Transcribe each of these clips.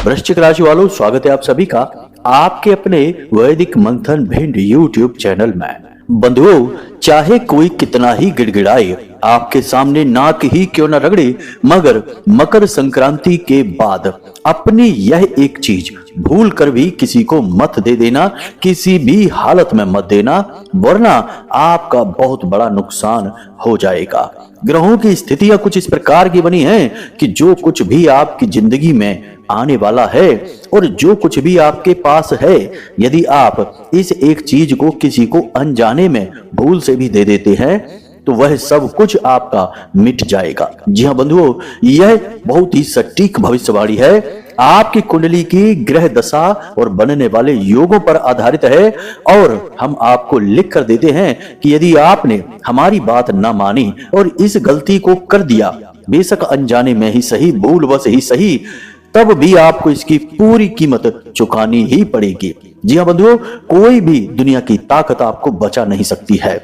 वृश्चिक राशि वालों, स्वागत है आप सभी का आपके अपने वैदिक मंथन भिंड यूट्यूब चैनल में। बंधुओं, चाहे कोई कितना ही गिड़गिड़ाए, आपके सामने नाक ही क्यों न रगड़े, मगर मकर संक्रांति के बाद अपनी यह एक चीज भूल कर भी किसी को मत दे देना, किसी भी हालत में मत देना, वरना आपका बहुत बड़ा नुकसान हो जाएगा। ग्रहों की स्थितियां कुछ इस प्रकार की बनी हैं कि जो कुछ भी आपकी जिंदगी में आने वाला है और जो कुछ भी आपके पास है, यदि आप इस एक चीज को किसी को अनजाने में भूल से भी दे देते हैं तो वह सब कुछ आपका मिट जाएगा। जी हाँ बंधुओं, यह बहुत ही सटीक भविष्यवाणी है। आपकी कुंडली की ग्रह दशा और बनने वाले योगों पर आधारित है और हम आपको लिख कर देते हैं कि यदि आपने हमारी बात न मानी और इस गलती को कर दिया, बेशक अनजाने में ही सही, भूलवश ही सही, तब भी आपको इसकी पूरी कीमत चुकानी ही पड़ेगी। जी हाँ बंधुओं, कोई भी दुनिया की ताकत आपको बचा नहीं सकती है।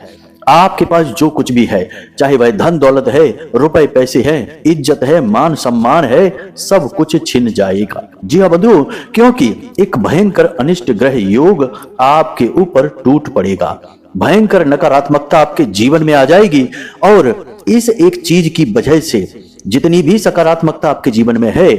आपके पास जो कुछ भी है, चाहे वह धन दौलत है, रुपए पैसे हैं, इज्जत है, मान सम्मान है, सब कुछ छिन जाएगा। जी हाँ बंधुओं, क्योंकि एक भयंकर अनिष्ट ग्रह योग आपके ऊपर टूट पड़ेगा। भयंकर नकारात्मकता आपके जीवन में आ जाएगी और इस एक चीज की वजह से जितनी भी सकारात्मकता आपके जीवन में है,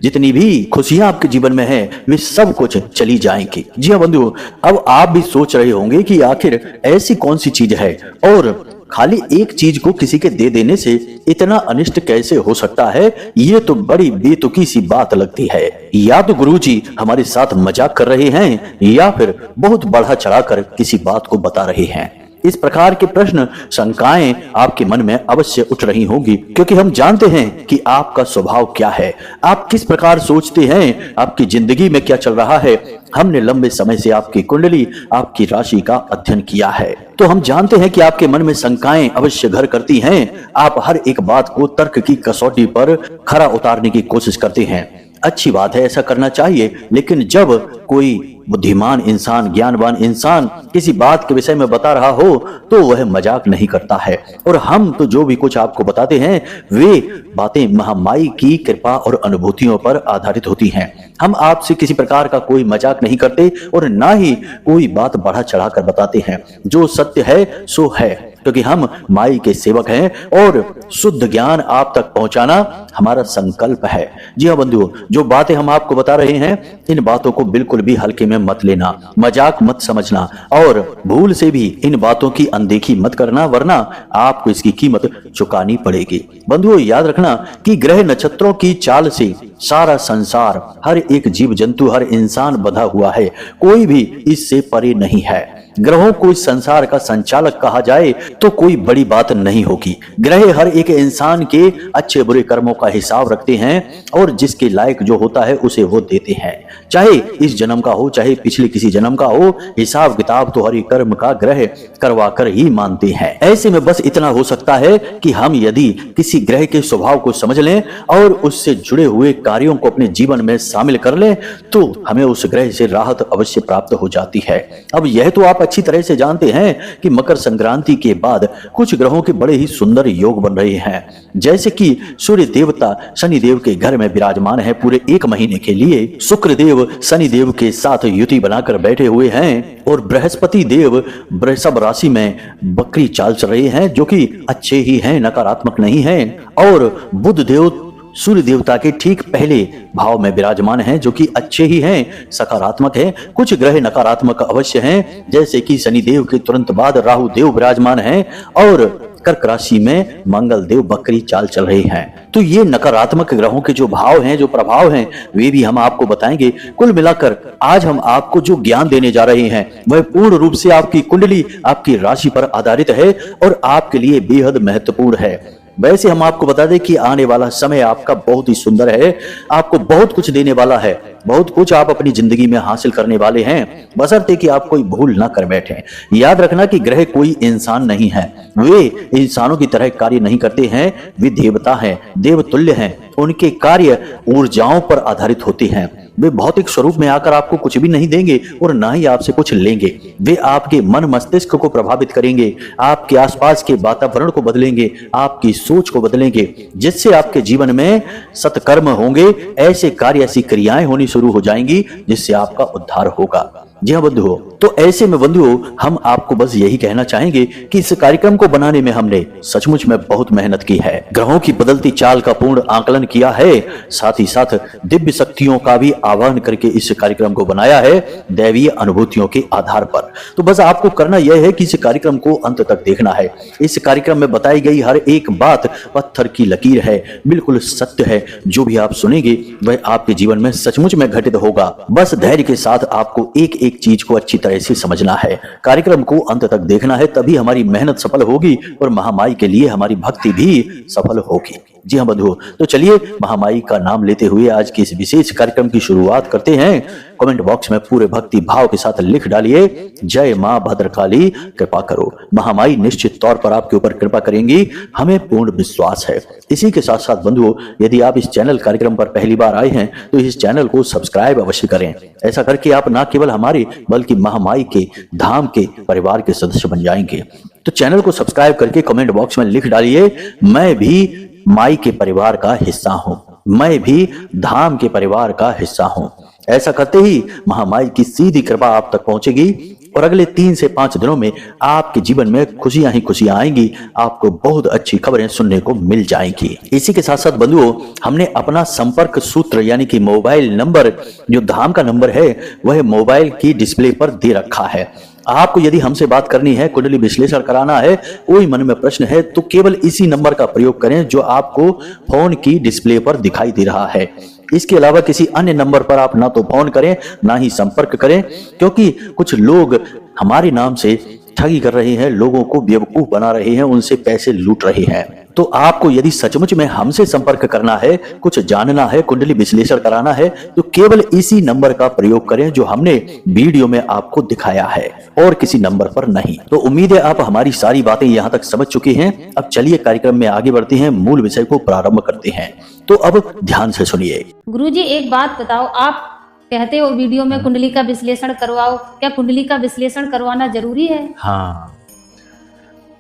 जितनी भी खुशियां आपके जीवन में है, वे सब कुछ चली जाएंगी। जी हाँ बंधुओं, अब आप भी सोच रहे होंगे कि आखिर ऐसी कौन सी चीज है और खाली एक चीज को किसी के दे देने से इतना अनिष्ट कैसे हो सकता है। ये तो बड़ी बेतुकी सी बात लगती है। या तो गुरुजी हमारे साथ मजाक कर रहे हैं या फिर बहुत बढ़ा चढ़ाकर किसी बात को बता रहे हैं। इस प्रकार के प्रश्न, शंकाएं आपके मन में अवश्य उठ रही होंगी, क्योंकि हम जानते हैं कि आपका स्वभाव क्या है, आप किस प्रकार सोचते हैं, आपकी जिंदगी में क्या चल रहा है। हमने लंबे समय से आपकी कुंडली, आपकी राशि का अध्ययन किया है, तो हम जानते हैं कि आपके मन में शंकाएं अवश्य घर करती हैं। आप हर एक बात को तर्क की कसौटी पर खरा उतारने की कोशिश करते हैं। अच्छी बात है, ऐसा करना चाहिए, लेकिन जब कोई बुद्धिमान इंसान, ज्ञानवान इंसान किसी बात के विषय में बता रहा हो तो वह मजाक नहीं करता है। और हम तो जो भी कुछ आपको बताते हैं वे बातें महामाई की कृपा और अनुभूतियों पर आधारित होती हैं। हम आपसे किसी प्रकार का कोई मजाक नहीं करते और ना ही कोई बात बढ़ा चढ़ाकर बताते हैं। जो सत्य है सो है, क्योंकि हम माई के सेवक हैं और शुद्ध ज्ञान आप तक पहुंचाना हमारा संकल्प है। जी हाँ बंधुओं, जो बातें हम आपको बता रहे हैं, इन बातों को बिल्कुल भी हल्के में मत लेना, मजाक मत समझना और भूल से भी इन बातों की अनदेखी मत करना, वरना आपको इसकी कीमत चुकानी पड़ेगी। बंधुओं, याद रखना कि ग्रह नक्षत्रों की चाल से सारा संसार, हर एक जीव जंतु, हर इंसान बंधा हुआ है। कोई भी इससे परे नहीं है। ग्रहों को इस संसार का संचालक कहा जाए तो कोई बड़ी बात नहीं होगी। ग्रह हर एक इंसान के अच्छे बुरे कर्मों का हिसाब रखते हैं और जिसके लायक जो होता है उसे वो देते हैं, चाहे इस जन्म का हो चाहे पिछले किसी जन्म का हो। हिसाब किताब तो हरि कर्म का ग्रह करवा कर ही मानते हैं। ऐसे में बस इतना हो सकता है कि हम यदि किसी ग्रह के स्वभाव को समझ लें और उससे जुड़े हुए कार्यों को अपने जीवन में शामिल कर लें तो हमें उस ग्रह से राहत अवश्य प्राप्त हो जाती है। अब यह तो आप अच्छी तरह से जानते हैं कि मकर संक्रांति के बाद कुछ ग्रहों के बड़े ही सुंदर योग बन रहे हैं, जैसे कि सूर्य देवता शनि देव के घर में विराजमान है पूरे 1 महीने के लिए। शुक्र देव शनि देव के साथ युति बनाकर बैठे हुए हैं और बृहस्पति देव वृषभ राशि में बकरी चाल चल रहे हैं, जो कि अच्छे ही हैं, नकारात्मक नहीं हैं। और बुध देव सूर्य देवता के ठीक पहले भाव में विराजमान हैं, जो कि अच्छे ही हैं, सकारात्मक हैं। कुछ ग्रह नकारात्मक अवश्य हैं, जैसे कि शनि देव के तुरंत बाद राहु देव विराजमान हैं और कर्क राशि में मंगल देव बकरी चाल चल रहे हैं। तो ये नकारात्मक ग्रहों के जो भाव हैं, जो प्रभाव हैं, वे भी हम आपको बताएंगे। कुल मिलाकर आज हम आपको जो ज्ञान देने जा रहे हैं वह पूर्ण रूप से आपकी कुंडली, आपकी राशि पर आधारित है और आपके लिए बेहद महत्वपूर्ण है। वैसे हम आपको बता दें कि आने वाला समय आपका बहुत ही सुंदर है, आपको बहुत कुछ देने वाला है, बहुत कुछ आप अपनी जिंदगी में हासिल करने वाले हैं, बशर्ते कि आप कोई भूल ना कर बैठे। याद रखना कि ग्रह कोई इंसान नहीं है, वे इंसानों की तरह कार्य नहीं करते हैं, वे देवता हैं, देवतुल्य हैं। उनके कार्य ऊर्जाओं पर आधारित होते हैं। वे भौतिक स्वरूप में आकर आपको कुछ भी नहीं देंगे और ना ही आपसे कुछ लेंगे। वे आपके मन मस्तिष्क को प्रभावित करेंगे, आपके आसपास के वातावरण को बदलेंगे, आपकी सोच को बदलेंगे, जिससे आपके जीवन में सत्कर्म होंगे, ऐसे कार्य, ऐसी क्रियाएं होनी शुरू हो जाएंगी जिससे आपका उद्धार होगा। जी हाँ बंधुओं, तो ऐसे में बंधुओं हम आपको बस यही कहना चाहेंगे कि इस कार्यक्रम को बनाने में हमने सचमुच में बहुत मेहनत की है, ग्रहों की बदलती चाल का पूर्ण आकलन किया है, साथ ही साथ दिव्य शक्तियों का भी आह्वान करके इस कार्यक्रम को बनाया है दैवीय अनुभूतियों के आधार पर। तो बस आपको करना यह है कि इस कार्यक्रम को अंत तक देखना है। इस कार्यक्रम में बताई गई हर एक बात पत्थर की लकीर है, बिल्कुल सत्य है। जो भी आप सुनेंगे वह आपके जीवन में सचमुच में घटित होगा। बस धैर्य के साथ आपको एक एक चीज को अच्छी तरह से समझना है, कार्यक्रम को अंत तक देखना है, तभी हमारी मेहनत सफल होगी और महामाई के लिए हमारी भक्ति भी सफल होगी। जी हाँ बंधुओं, तो चलिए महामाई का नाम लेते हुए आज के इस विशेष कार्यक्रम की शुरुआत करते हैं। कमेंट बॉक्स में पूरे भक्ति भाव के साथ लिख डालिए, जय मां भद्रकाली कृपा करो। महामाई निश्चित तौर पर आपके ऊपर कृपा करेंगी, हमें पूर्ण विश्वास है। इसी के साथ साथ बंधुओं, यदि आप इस चैनल कार्यक्रम पर पहली बार आए हैं तो इस चैनल को सब्सक्राइब अवश्य करें। ऐसा करके आप न केवल हमारे बल्कि महामाई के धाम के परिवार के सदस्य बन जाएंगे। तो चैनल को सब्सक्राइब करके कमेंट बॉक्स में लिख डालिए, मैं भी माई के परिवार का हिस्सा हूं, मैं भी धाम के परिवार का हिस्सा हूं। ऐसा करते ही महामाई की सीधी कृपा आप तक पहुंचेगी और अगले 3 से 5 दिनों में आपके जीवन में खुशियां ही खुशियां आएंगी, आपको बहुत अच्छी खबरें सुनने को मिल जाएंगी। इसी के साथ साथ बंधुओं, हमने अपना संपर्क सूत्र यानी कि मोबाइल नंबर, जो धाम का नंबर है, वह मोबाइल की डिस्प्ले पर दे रखा है। आपको यदि हमसे बात करनी है, कुंडली विश्लेषण कराना है, कोई मन में प्रश्न है, तो केवल इसी नंबर का प्रयोग करें जो आपको फोन की डिस्प्ले पर दिखाई दे रहा है। इसके अलावा किसी अन्य नंबर पर आप ना तो फोन करें ना ही संपर्क करें, क्योंकि कुछ लोग हमारे नाम से ठगी कर रहे हैं, लोगों को बेवकूफ बना रहे हैं, उनसे पैसे लूट रहे हैं। तो आपको यदि सचमुच में हमसे संपर्क करना है, कुछ जानना है, कुंडली विश्लेषण कराना है, तो केवल इसी नंबर का प्रयोग करें जो हमने वीडियो में आपको दिखाया है और किसी नंबर पर नहीं। तो उम्मीद है आप हमारी सारी बातें यहाँ तक समझ चुके हैं। अब चलिए कार्यक्रम में आगे बढ़ते हैं, मूल विषय को प्रारंभ करते हैं। तो अब ध्यान से सुनिए। गुरुजी एक बात बताओ, आप कहते हो वीडियो में कुंडली का विश्लेषण करवाओ, क्या कुंडली का विश्लेषण करवाना जरूरी है? हाँ,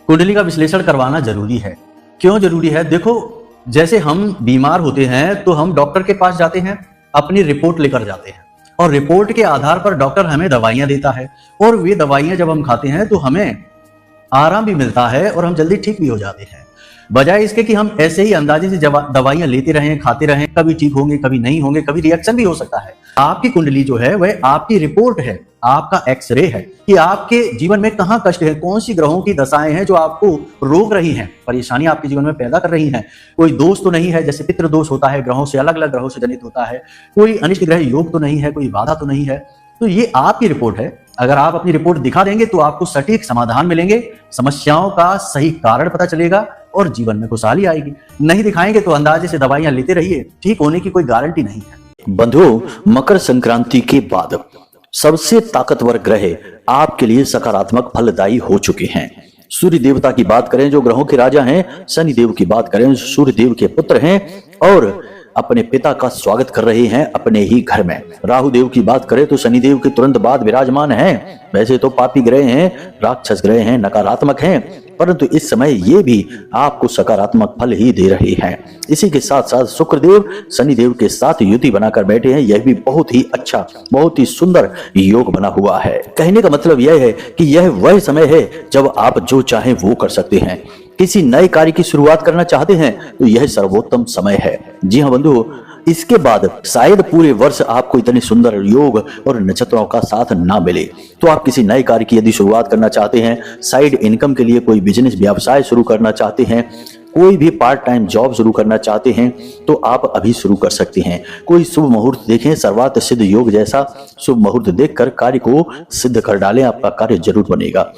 कुंडली का विश्लेषण करवाना जरूरी है। क्यों जरूरी है? देखो, जैसे हम बीमार होते हैं तो हम डॉक्टर के पास जाते हैं, अपनी रिपोर्ट लेकर जाते हैं और रिपोर्ट के आधार पर डॉक्टर हमें दवाइयां देता है और वे दवाइयां जब हम खाते हैं तो हमें आराम भी मिलता है और हम जल्दी ठीक भी हो जाते हैं। बजाय इसके कि हम ऐसे ही अंदाजे से दवाइयां लेते रहें, खाते रहें, कभी ठीक होंगे, कभी नहीं होंगे, कभी रिएक्शन भी हो सकता है। आपकी कुंडली जो है वह आपकी रिपोर्ट है, आपका एक्सरे है कि आपके जीवन में कहां कष्ट है, कौन सी ग्रहों की दशाएं हैं जो आपको रोक रही हैं, परेशानी आपके जीवन में पैदा कर रही हैं। कोई दोष तो नहीं है, जैसे पितृ दोष होता है, ग्रहों से अलग अलग ग्रहों से जनित होता है, कोई अनिष्ट ग्रह योग तो नहीं है, कोई बाधा तो नहीं है। तो ये आपकी रिपोर्ट है। अगर आप अपनी रिपोर्ट दिखा देंगे तो आपको सटीक समाधान मिलेंगे, समस्याओं का सही कारण पता चलेगा और जीवन में खुशहाली आएगी। नहीं दिखाएंगे तो अंदाजे से दवाइयां लेते रहिए, ठीक होने की कोई गारंटी नहीं है। बंधुओं, मकर संक्रांति के बाद सबसे ताकतवर ग्रह आपके लिए सकारात्मक फलदायी हो चुके हैं। सूर्य देवता की बात करें, जो ग्रहों के राजा हैं, शनि देव की बात करें, सूर्य देव के पुत्र हैं और अपने पिता का स्वागत कर रहे हैं अपने ही घर में। राहु देव की बात करें तो शनि देव के तुरंत बाद विराजमान हैं। वैसे तो पापी ग्रह हैं, राक्षस ग्रह हैं, नकारात्मक हैं, परंतु इस समय ये भी आपको सकारात्मक फल ही दे रहे हैं। इसी के साथ साथ शुक्रदेव शनिदेव के साथ युति बनाकर बैठे हैं। यह भी बहुत ही अच्छा, बहुत ही सुंदर योग बना हुआ है। कहने का मतलब यह है कि यह वह समय है जब आप जो चाहें वो कर सकते हैं। किसी नए कार्य की शुरुआत करना चाहते हैं तो यह सर्वोत्तम समय है। जी हाँ बंधुओं, इसके बाद शायद पूरे वर्ष आपको इतने सुंदर योग और नक्षत्रों का साथ ना मिले। तो आप किसी नए कार्य की यदि शुरुआत करना चाहते हैं, साइड इनकम के लिए कोई बिजनेस व्यवसाय शुरू करना चाहते हैं, कोई भी पार्ट टाइम जॉब शुरू करना चाहते हैं, तो आप अभी शुरू कर सकते हैं। कोई शुभ मुहूर्त देखें, सर्वार्थ सिद्ध योग जैसा शुभ मुहूर्त देखकर कार्य को सिद्ध कर डालें, आपका कार्य जरूर बनेगा।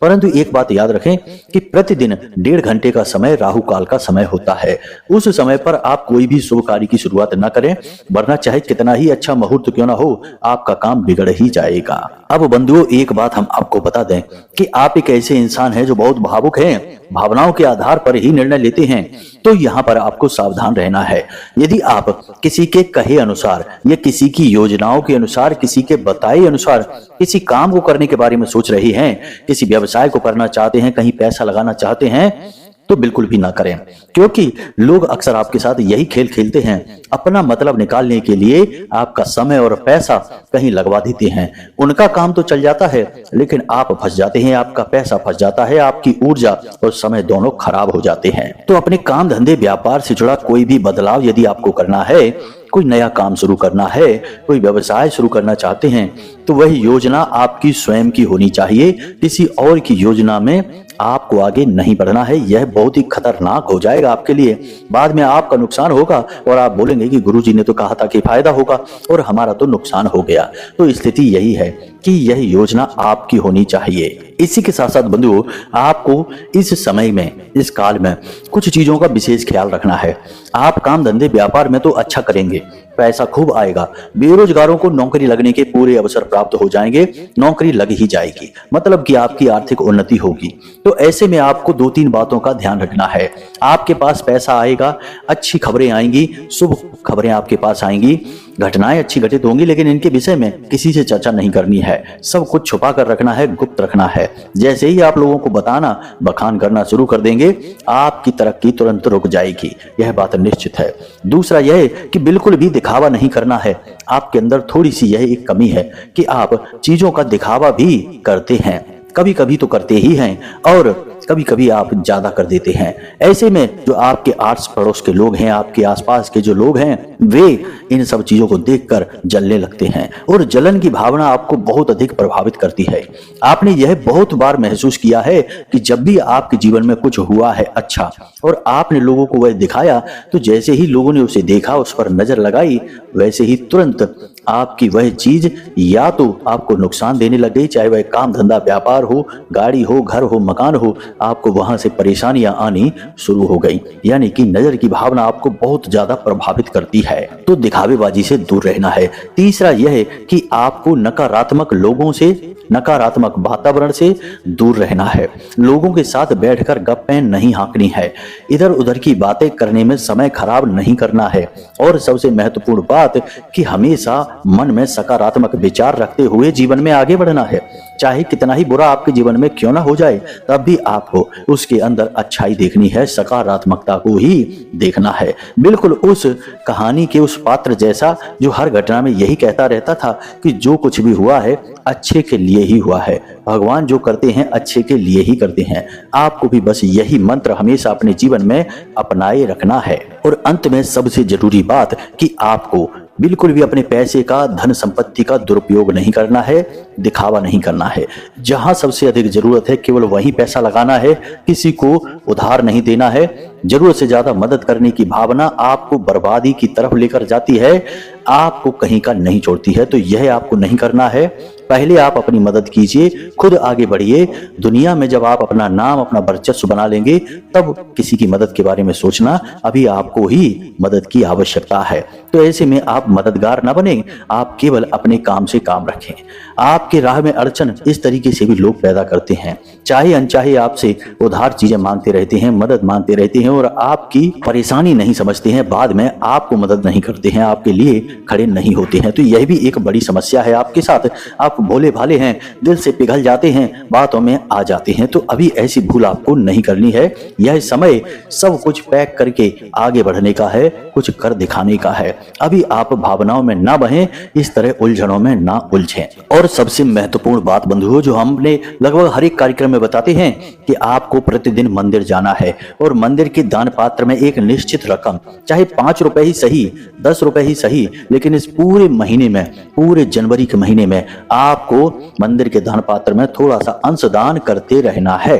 परंतु एक बात याद रखें कि प्रतिदिन 1.5 घंटे का समय राहु काल का समय होता है। उस समय पर आप कोई भी शुभ कार्य की शुरुआत न करें, वरना चाहे कितना ही अच्छा मुहूर्त क्यों ना हो, आपका काम बिगड़ ही जाएगा। अब बंधुओं, एक बात हम आपको बता दें कि आप एक ऐसे इंसान हैं जो बहुत भावुक हैं, भावनाओं के आधार पर ही निर्णय लेते हैं। तो यहाँ पर आपको सावधान रहना है। यदि आप किसी के कहे अनुसार या किसी की योजनाओं के अनुसार, किसी के बताए अनुसार किसी काम को करने के बारे में सोच रहे हैं, किसी व्यवसाय को करना चाहते हैं, कहीं पैसा लगाना चाहते हैं, तो बिल्कुल भी ना करें, क्योंकि लोग अक्सर आपके साथ यही खेल खेलते हैं। अपना मतलब निकालने के लिए आपका समय और पैसा कहीं लगवा देते हैं। उनका काम तो चल जाता है, लेकिन आप फंस जाते हैं, आपका पैसा फंस जाता है, आपकी ऊर्जा और समय दोनों खराब हो जाते हैं। तो अपने काम धंधे व्यापार से जुड़ा कोई भी बदलाव यदि आपको करना है, कोई नया काम शुरू करना है, कोई व्यवसाय शुरू करना चाहते हैं, तो वह योजना आपकी स्वयं की होनी चाहिए। किसी और की योजना में आपको आगे नहीं बढ़ना है। यह बहुत ही खतरनाक हो जाएगा आपके लिए। बाद में आपका नुकसान होगा और आप बोलेंगे कि गुरुजी ने तो कहा था कि फायदा होगा और हमारा तो नुकसान हो गया। तो स्थिति यही है कि यह योजना आपकी होनी चाहिए। इसी के साथ साथ बंधुओं, आपको इस समय में, इस काल में कुछ चीजों का विशेष ख्याल रखना है। आप काम धंधे व्यापार में तो अच्छा करेंगे, पैसा खूब आएगा, बेरोजगारों को नौकरी लगने के पूरे अवसर प्राप्त हो जाएंगे, नौकरी लग ही जाएगी, मतलब कि आपकी आर्थिक उन्नति होगी। तो ऐसे में आपको 2-3 बातों का ध्यान रखना है। आपके पास पैसा आएगा, अच्छी खबरें आएंगी, शुभ खबरें आपके पास आएंगी, घटनाएं अच्छी घटित होंगी, लेकिन इनके विषय में किसी से चर्चा नहीं करनी है। सब कुछ छुपा कर रखना है, गुप्त रखना है। जैसे ही आप लोगों को बताना, बखान करना शुरू कर देंगे, आपकी तरक्की तुरंत रुक जाएगी। यह बात निश्चित है। दूसरा यह कि बिल्कुल भी दिखावा नहीं करना है। आपके अंदर थोड़ी सी यह एक कमी है कि आप चीजों का दिखावा भी करते हैं, कभी कभी तो करते ही हैं और कभी कभी आप ज्यादा कर देते हैं। ऐसे में जो आपके आस पड़ोस के लोग हैं, आपके आसपास के जो लोग हैं, वे इन सब चीजों को देखकर जलने लगते हैं और जलन की भावना आपको बहुत अधिक प्रभावित करती है। आपने यह बहुत बार महसूस किया है कि जब भी आपके जीवन में कुछ हुआ है अच्छा और आपने लोगों को वह दिखाया, तो जैसे ही लोगों ने उसे देखा, उस पर नजर लगाई, वैसे ही तुरंत आपकी वह चीज या तो आपको नुकसान देने लग गई, चाहे वह काम धंधा व्यापार हो, गाड़ी हो, घर हो, मकान हो, आपको वहां से परेशानियां आनी शुरू हो गई। यानी कि नजर की भावना आपको बहुत ज्यादा प्रभावित करती है। तो दिखावेबाजी से दूर रहना है। तीसरा यह है कि आपको नकारात्मक लोगों से, नकारात्मक वातावरण से दूर रहना है। लोगों के साथ बैठकर गप्पें नहीं हाँकनी है, इधर उधर की बातें करने में समय खराब नहीं करना है। और सबसे महत्वपूर्ण बात कि हमेशा मन में सकारात्मक विचार रखते हुए जीवन में आगे बढ़ना है। चाहे कितना ही बुरा आपके जीवन में क्यों ना हो जाए, तब भी आपको उसके अंदर अच्छाई देखनी है, सकारात्मकता को ही देखना है। बिल्कुल उस कहानी के उस पात्र जैसा जो हर घटना में यही कहता रहता था कि जो कुछ भी हुआ है अच्छे के लिए ही हुआ है, भगवान जो करते हैं अच्छे के लिए ही करते हैं। आपको भी बस यही मंत्र हमेशा अपने जीवन में अपनाए रखना है। और अंत में सबसे जरूरी बात कि आपको बिल्कुल भी अपने पैसे का, धन संपत्ति का दुरुपयोग नहीं करना है, दिखावा नहीं करना है। जहां सबसे अधिक जरूरत है केवल वहीं पैसा लगाना है, किसी को उधार नहीं देना है। जरूरत से ज्यादा मदद करने की भावना आपको बर्बादी की तरफ लेकर जाती है, आपको कहीं का नहीं छोड़ती है। तो यह आपको नहीं करना है। पहले आप अपनी मदद कीजिए, खुद आगे बढ़िए। दुनिया में जब आप अपना नाम, अपना वर्चस्व बना लेंगे, तब किसी की मदद के बारे में सोचना। अभी आपको ही मदद की आवश्यकता है। तो ऐसे में आप मददगार ना बने, आप केवल अपने काम से काम रखें। आपके राह में अड़चन इस तरीके से भी लोग पैदा करते हैं, चाहे अनचाहे आपसे उधार चीजें मांगते रहते हैं, मदद मांगते रहते हैं और आपकी परेशानी नहीं समझते हैं। बाद में आपको मदद नहीं करते हैं, आपके लिए खड़े नहीं होते हैं। तो यह भी एक बड़ी समस्या है आपके साथ। आप भोले भाले हैं, दिल से पिघल जाते हैं, बातों में आ जाते हैं। तो अभी ऐसी भूल आपको नहीं करनी है। यह समय सब कुछ पैक करके आगे बढ़ने का है, कुछ कर दिखाने का है। अभी आप भावनाओं में ना बहें, इस तरह उलझनों में ना उलझें। और सबसे महत्वपूर्ण बात बंधुओं, जो हमने लगभग हर एक कार्यक्रम में बताते हैं कि आपको प्रतिदिन मंदिर जाना है और मंदिर के दान पात्र में एक निश्चित रकम, चाहे 5 रुपए ही सही, 10 रुपए ही सही, लेकिन इस पूरे महीने में, पूरे जनवरी के महीने में आपको मंदिर के दान पात्र में थोड़ा सा अंशदान करते रहना है।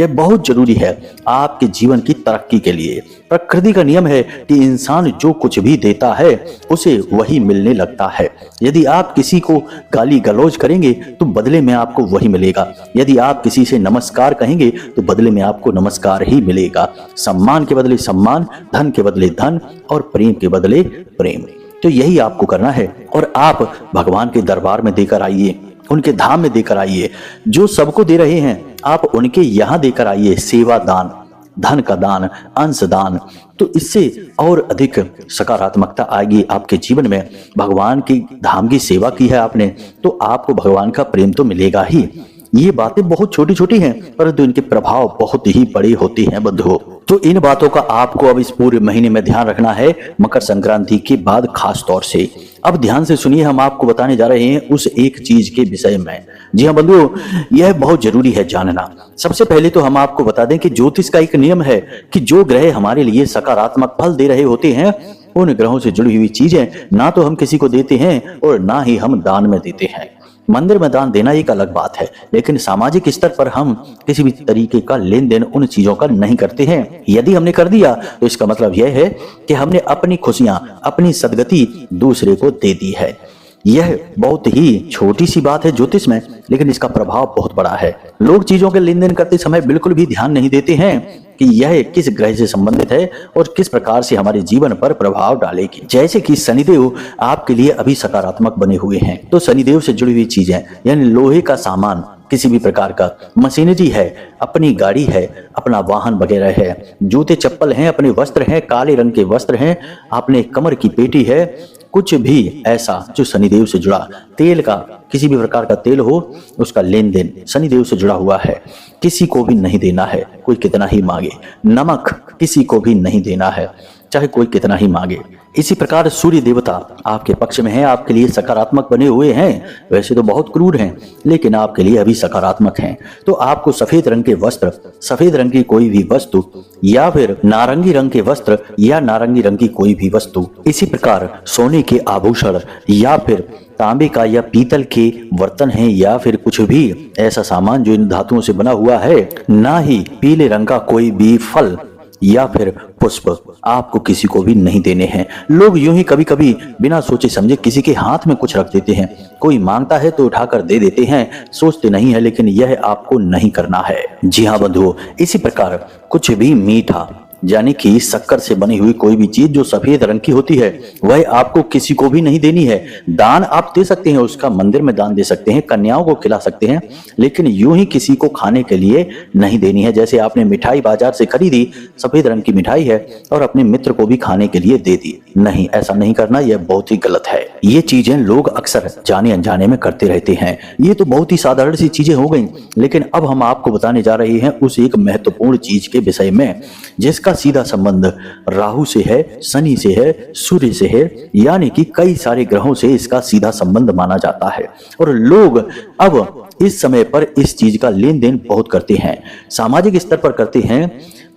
यह बहुत जरूरी है आपके जीवन की तरक्की के लिए। प्रकृति का नियम है कि इंसान जो कुछ भी देता है उसे वही मिलने लगता है। यदि आप किसी को गाली गलौज करेंगे तो बदले में आपको वही मिलेगा। यदि आप किसी से नमस्कार कहेंगे तो बदले में आपको नमस्कार ही मिलेगा। सम्मान के बदले सम्मान, धन के बदले धन और प्रेम के बदले प्रेम। तो यही आपको करना है और आप भगवान के दरबार में देकर आइए, उनके धाम में देकर आइए। जो सबको दे रहे हैं आप उनके यहाँ देकर आइए। सेवा दान, धन का दान, अंश दान, तो इससे और अधिक सकारात्मकता आएगी आपके जीवन में। भगवान की धाम की सेवा की है आपने तो आपको भगवान का प्रेम तो मिलेगा ही। ये बातें बहुत छोटी छोटी हैं परंतु इनके प्रभाव बहुत ही बड़े होते हैं बंधुओं। तो इन बातों का आपको अब इस पूरे महीने में ध्यान रखना है, मकर संक्रांति के बाद खास तौर से। अब ध्यान से सुनिए, हम आपको बताने जा रहे हैं उस एक चीज के विषय में। जी हाँ बंधुओं, यह बहुत जरूरी है जानना। सबसे पहले तो हम आपको बता दें कि ज्योतिष का एक नियम है कि जो ग्रह हमारे लिए सकारात्मक फल दे रहे होते हैं उन ग्रहों से जुड़ी हुई चीजें ना तो हम किसी को देते हैं और ना ही हम दान में देते हैं। मंदिर में दान देना एक अलग बात है, लेकिन सामाजिक स्तर पर हम किसी भी तरीके का लेन देन उन चीजों का नहीं करते हैं। यदि हमने कर दिया तो इसका मतलब यह है कि हमने अपनी खुशियां, अपनी सदगति दूसरे को दे दी है। यह बहुत ही छोटी सी बात है ज्योतिष में, लेकिन इसका प्रभाव बहुत बड़ा है। लोग चीजों के लेन देन करते समय बिल्कुल भी ध्यान नहीं देते हैं कि यह किस ग्रह से संबंधित है और किस प्रकार से हमारे जीवन पर प्रभाव डालेगी। जैसे कि शनिदेव आपके लिए अभी सकारात्मक बने हुए हैं, तो शनिदेव से जुड़ी हुई चीजें यानी लोहे का सामान, किसी भी प्रकार का मशीनरी है, अपनी गाड़ी है, अपना वाहन वगैरह है, जूते चप्पल हैं, अपने वस्त्र हैं, काले रंग के वस्त्र हैं, अपने कमर की पेटी है, कुछ भी ऐसा जो शनिदेव से जुड़ा, तेल का किसी भी प्रकार का तेल हो उसका लेन देन शनिदेव से जुड़ा हुआ है, किसी को भी नहीं देना है, कोई कितना ही मांगे। नमक किसी को भी नहीं देना है, चाहे कोई कितना ही मांगे। इसी प्रकार सूर्य देवता आपके पक्ष में हैं, आपके लिए सकारात्मक बने हुए हैं। वैसे तो बहुत क्रूर हैं लेकिन आपके लिए अभी सकारात्मक हैं। तो आपको सफेद रंग के वस्त्र, सफेद रंग की कोई भी वस्तु या फिर नारंगी रंग के वस्त्र या नारंगी रंग की कोई भी वस्तु, इसी प्रकार सोने के आभूषण या फिर तांबे का या पीतल के बर्तन हैं या फिर कुछ भी ऐसा सामान जो इन धातुओं से बना हुआ है, ना ही पीले रंग का कोई भी फल या फिर पुष्प आपको किसी को भी नहीं देने हैं। लोग यूं ही कभी कभी बिना सोचे समझे किसी के हाथ में कुछ रख देते हैं, कोई मांगता है तो उठाकर दे देते हैं, सोचते नहीं है, लेकिन यह आपको नहीं करना है। जी हाँ बंधुओं, इसी प्रकार कुछ भी मीठा यानी कि शक्कर से बनी हुई कोई भी चीज जो सफेद रंग की होती है वह आपको किसी को भी नहीं देनी है। दान आप दे सकते हैं, उसका मंदिर में दान दे सकते हैं, कन्याओं को खिला सकते हैं, लेकिन यूं ही किसी को खाने के लिए नहीं देनी है। जैसे आपने मिठाई बाजार से खरीदी, सफेद रंग की मिठाई है और अपने मित्र को भी खाने के लिए दे दी, नहीं, ऐसा नहीं करना, यह बहुत ही गलत है। ये चीजें लोग अक्सर जाने अनजाने में करते रहते हैं। ये तो बहुत ही साधारण सी चीजें हो गई, लेकिन अब हम आपको बताने जा रहे हैं उस एक महत्वपूर्ण चीज के विषय में जिसका सीधा संबंध राहु से है, शनि से है, सूर्य से है, यानी कि कई सारे ग्रहों से इसका सीधा संबंध माना जाता है। और लोग अब इस समय पर इस चीज का लेन देन बहुत करते हैं, सामाजिक स्तर पर करते हैं।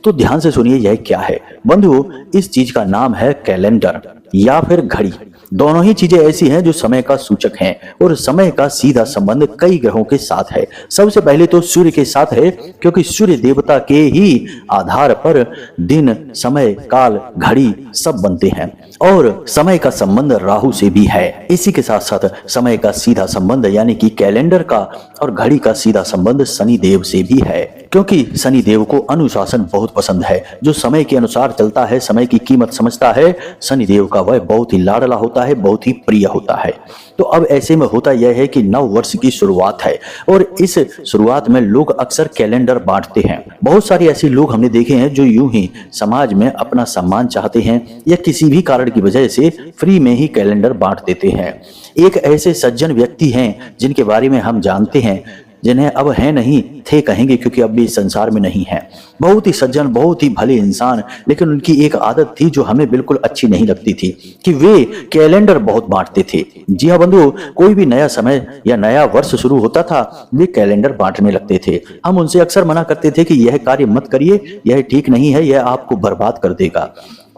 तो ध्यान से सुनिए यह क्या है बंधुओं, इस चीज का नाम है कैलेंडर या फिर घड़ी। दोनों ही चीजें ऐसी हैं जो समय का सूचक हैं और समय का सीधा संबंध कई ग्रहों के साथ है। सबसे पहले तो सूर्य के साथ है, क्योंकि सूर्य देवता के ही आधार पर दिन, समय, काल, घड़ी सब बनते हैं और समय का संबंध राहु से भी है। इसी के साथ साथ समय का सीधा संबंध यानी कि कैलेंडर का और घड़ी का सीधा संबंध शनि देव से भी है, क्योंकि शनि देव को अनुशासन बहुत पसंद है। जो समय के अनुसार चलता है, समय की कीमत समझता है, शनि देव का वह बहुत ही लाडला होता है, बहुत ही प्रिय होता है। तो अब ऐसे में होता यह है कि नव वर्ष की शुरुआत है और इस शुरुआत में लोग अक्सर कैलेंडर बांटते हैं। बहुत सारे ऐसे लोग हमने देखे हैं जो यूं ही समाज में अपना सम्मान चाहते हैं या किसी भी कारण की वजह से फ्री में ही कैलेंडर बांट देते हैं। एक ऐसे सज्जन व्यक्ति हैं जिनके बारे में हम जानते हैं, जिन्हें अब है नहीं, थे कहेंगे क्योंकि अब भी इस संसार में नहीं है। बहुत ही सज्जन, बहुत ही भले इंसान, लेकिन उनकी एक आदत थी जो हमें बिल्कुल अच्छी नहीं लगती थी कि वे कैलेंडर बहुत बांटते थे। जी हाँ बंधुओं, कोई भी नया समय या नया वर्ष शुरू होता था वे कैलेंडर बांटने लगते थे। हम उनसे अक्सर मना करते थे कि यह कार्य मत करिए, यह ठीक नहीं है, यह आपको बर्बाद कर देगा।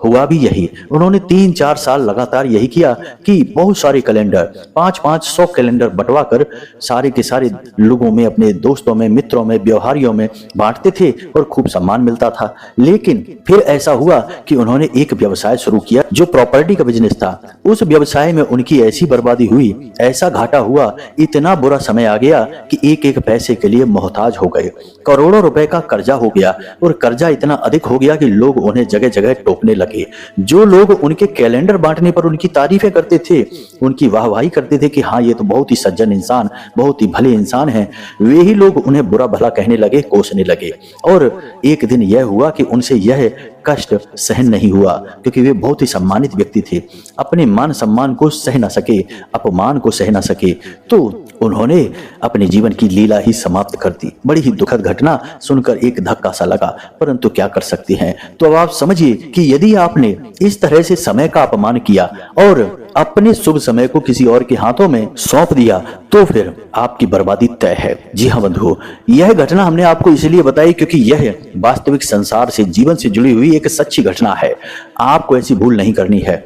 हुआ भी यही। उन्होंने 3-4 साल लगातार यही किया कि बहुत सारे कैलेंडर 500 कैलेंडर बंटवा कर सारे के सारे लोगों में, अपने दोस्तों में, मित्रों में, व्यवहारियों में बांटते थे और खूब सम्मान मिलता था। लेकिन फिर ऐसा हुआ कि उन्होंने एक व्यवसाय शुरू किया जो प्रॉपर्टी का बिजनेस था। उस व्यवसाय में उनकी ऐसी बर्बादी हुई, ऐसा घाटा हुआ, इतना बुरा समय आ गया कि एक एक पैसे के लिए मोहताज हो गए। करोड़ों रुपए का कर्जा हो गया और कर्जा इतना अधिक हो गया कि लोग उन्हें जगह जगह टोकने लगे। जो लोग उनके कैलेंडर बांटने पर उनकी तारीफें करते थे, उनकी वाहवाही करते थे कि हाँ ये तो बहुत ही सज्जन इंसान, बहुत ही भले इंसान हैं, वे ही लोग उन्हें बुरा भला कहने लगे, कोसने लगे। और एक दिन यह हुआ कि उनसे यह कष्ट सहन नहीं हुआ, क्योंकि वे बहुत ही सम्मानित व्यक्ति थे, अपने मान सम्मान को सह न सके, अपमान को सह न सके, तो उन्होंने अपने जीवन की लीला ही समाप्त कर दी। बड़ी ही दुखद घटना सुनकर एक धक्का सा लगा, परंतु क्या कर सकते हैं। तो अब आप समझिए कि यदि आपने इस तरह से समय का अपमान किया और अपने शुभ समय को किसी और के हाथों में सौंप दिया, तो फिर आपकी बर्बादी तय है। जी हाँ बंधुओं, यह घटना हमने आपको इसलिए बताई क्योंकि यह वास्तविक संसार से, जीवन से जुड़ी हुई एक सच्ची घटना है। आपको ऐसी भूल नहीं करनी है।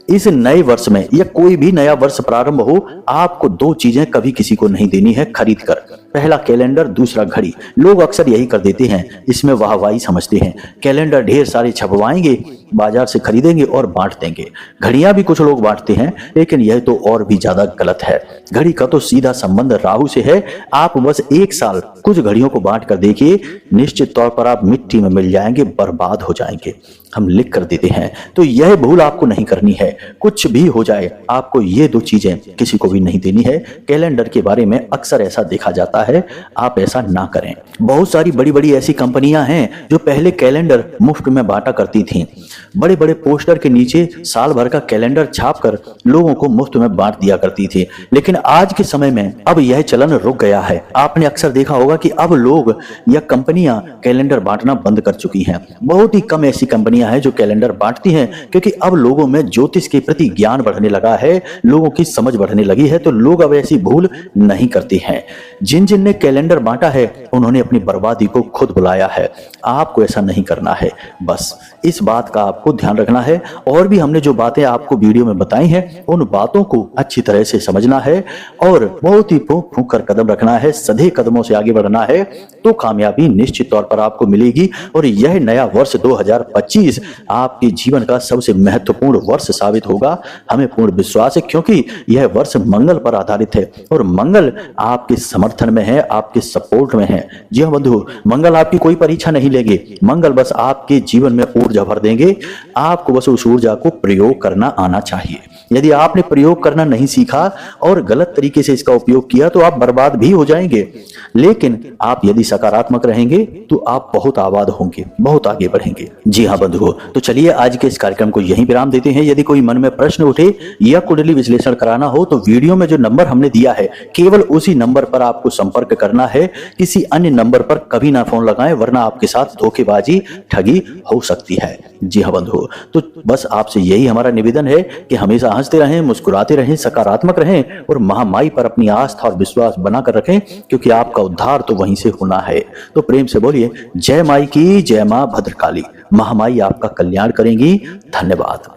इस नए वर्ष में या कोई भी नया वर्ष प्रारंभ हो, आपको 2 चीजें कभी किसी को नहीं देनी है खरीद कर। पहला कैलेंडर, दूसरा घड़ी। लोग अक्सर यही कर देते हैं, इसमें वाहवाही समझते हैं। कैलेंडर ढेर सारे छपवाएंगे, बाजार से खरीदेंगे और बांट देंगे। घड़ियां भी कुछ लोग बांटते हैं, लेकिन यह तो और भी ज्यादा गलत है। घड़ी का तो सीधा संबंध राहु से है। आप बस 1 साल कुछ घड़ियों को बांट कर देखिए, निश्चित तौर पर आप मिट्टी में मिल जाएंगे, बर्बाद हो जाएंगे। हम लिख कर देते हैं, तो यह भूल आपको नहीं करनी है। कुछ भी हो जाए, आपको ये 2 चीजें किसी को भी नहीं देनी है। कैलेंडर के बारे में अक्सर ऐसा देखा जाता है, आप ऐसा ना करें। बहुत सारी बड़ी बड़ी ऐसी कंपनियां हैं जो पहले कैलेंडर मुफ्त में बांटा करती थीं। बड़े बड़े पोस्टर के नीचे साल भर का कैलेंडर छापकर लोगों को मुफ्त में बांट दिया करती थी। लेकिन आज के समय में अब यह चलन रुक गया है। आपने अक्सर देखा होगा कि अब लोग या कंपनियां कैलेंडर बांटना बंद कर चुकी हैं। बहुत ही कम ऐसी कंपनियां हैं जो कैलेंडर बांटती हैं, क्योंकि अब लोगों में ज्योतिष के प्रति ज्ञान बढ़ने लगा है, लोगों की समझ बढ़ने लगी है, तो लोग अब ऐसी भूल नहीं करते हैं। जिन जिन ने कैलेंडर बांटा है, उन्होंने अपनी बर्बादी को खुद बुलाया है। आपको ऐसा नहीं करना है। बस इस बात का आपको ध्यान रखना है। और भी हमने जो बातें आपको वीडियो में बताई हैं, उन बातों को अच्छी तरह से समझना है और बहुत ही फूंक फूंक कर कदम रखना है, सधे कदमों से आगे बढ़ना है, तो कामयाबी निश्चित तौर पर आपको मिलेगी। और यह नया वर्ष 2025 आपके जीवन का सबसे महत्वपूर्ण वर्ष साबित होगा। हमें पूर्ण विश्वास है, क्योंकि यह वर्ष मंगल पर आधारित है और मंगल आपके समर्थन में है, आपके सपोर्ट में है। जी हाँ बंधु, मंगल आपकी कोई परीक्षा नहीं लेंगे। मंगल बस आपके जीवन में ऊर्जा भर देंगे। आपको बस उस ऊर्जा को प्रयोग करना आना चाहिए। यदि आपने प्रयोग करना नहीं सीखा और गलत तरीके से इसका उपयोग किया, तो आप बर्बाद भी हो जाएंगे। लेकिन आप यदि सकारात्मक रहेंगे तो आप बहुत आबाद होंगे, बहुत आगे बढ़ेंगे। जी हाँ बंधुओं, तो चलिए आज के इस कार्यक्रम को यहीं विराम देते हैं। यदि कोई मन में प्रश्न उठे या कुंडली विश्लेषण कराना हो, तो वीडियो में जो नंबर हमने दिया है, केवल उसी नंबर पर आपको संपर्क करना है। किसी अन्य नंबर पर कभी ना फोन लगाएं, वरना आपके साथ धोखेबाजी, ठगी हो सकती है। जी हाँ बंधुओं, तो बस आपसे यही हमारा निवेदन है कि हमेशा हंसते रहें, मुस्कुराते रहें, सकारात्मक रहें और महामाई पर अपनी आस्था और विश्वास बनाकर रखें, क्योंकि आपका उद्धार तो वहीं से होना है। तो प्रेम से बोलिए जय माई की, जय मां भद्रकाली। महामाई आपका कल्याण करेंगी। धन्यवाद।